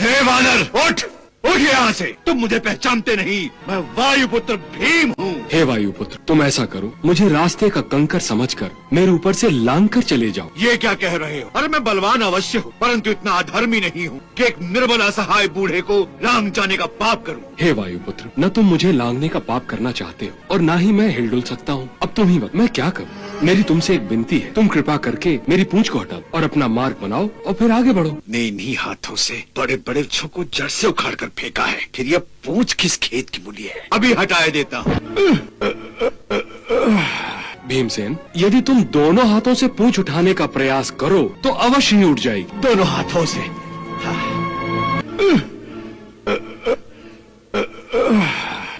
हे वानर, उठ यहाँ से। तुम मुझे पहचानते नहीं, मैं वायुपुत्र भीम हूँ। हे वायुपुत्र, तुम ऐसा करो, मुझे रास्ते का कंकर समझकर मेरे ऊपर से लांग कर चले जाओ। ये क्या कह रहे हो? अरे मैं बलवान अवश्य हूँ, परंतु इतना अधर्मी नहीं हूँ कि एक निर्बल असहाय बूढ़े को लांग जाने का पाप करूँ। हे वायुपुत्र, न तुम मुझे लांगने का पाप करना चाहते हो और न ही मैं हिलडुल सकता हूँ। अब तुम ही बता, मैं क्या करूँ? मेरी तुमसे एक विनती है, तुम कृपा करके मेरी पूंछ को हटाओ और अपना मार्ग बनाओ और फिर आगे बढ़ो। ने इन्हीं हाथों से बड़े बड़े वृक्षों को जड़ से उखाड़ कर फेंका है, फिर यह पूंछ किस खेत की मूली है? अभी हटाए देता हूँ। भीमसेन, यदि तुम दोनों हाथों से पूंछ उठाने का प्रयास करो तो अवश्य ही उठ जाएगी। दोनों हाथों से?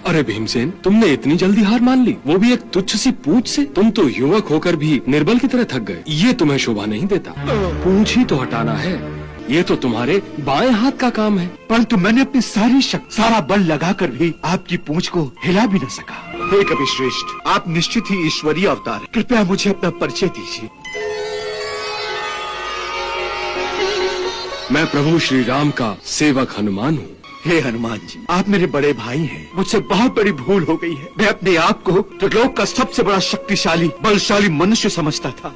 अरे भीमसेन, तुमने इतनी जल्दी हार मान ली, वो भी एक तुच्छ सी पूंछ से? तुम तो युवक होकर भी निर्बल की तरह थक गए। ये तुम्हें शोभा नहीं देता। पूंछ ही तो हटाना है, ये तो तुम्हारे बाएं हाथ का काम है। परंतु मैंने अपनी सारी शक्ति, सारा बल लगाकर भी आपकी पूंछ को हिला भी न सका। हे कपिश्रेष्ठ, आप निश्चित ही ईश्वरीय अवतार हैं। कृपया मुझे अपना परिचय दीजिए। मैं प्रभु श्री राम का सेवक हनुमान हूँ। हे हनुमान जी, आप मेरे बड़े भाई हैं। मुझसे बहुत बड़ी भूल हो गई है। मैं अपने आप को त्रिलोक का सबसे बड़ा शक्तिशाली बलशाली मनुष्य समझता था।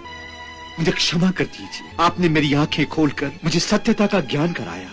मुझे क्षमा कर दीजिए। आपने मेरी आंखें खोलकर मुझे सत्यता का ज्ञान कराया।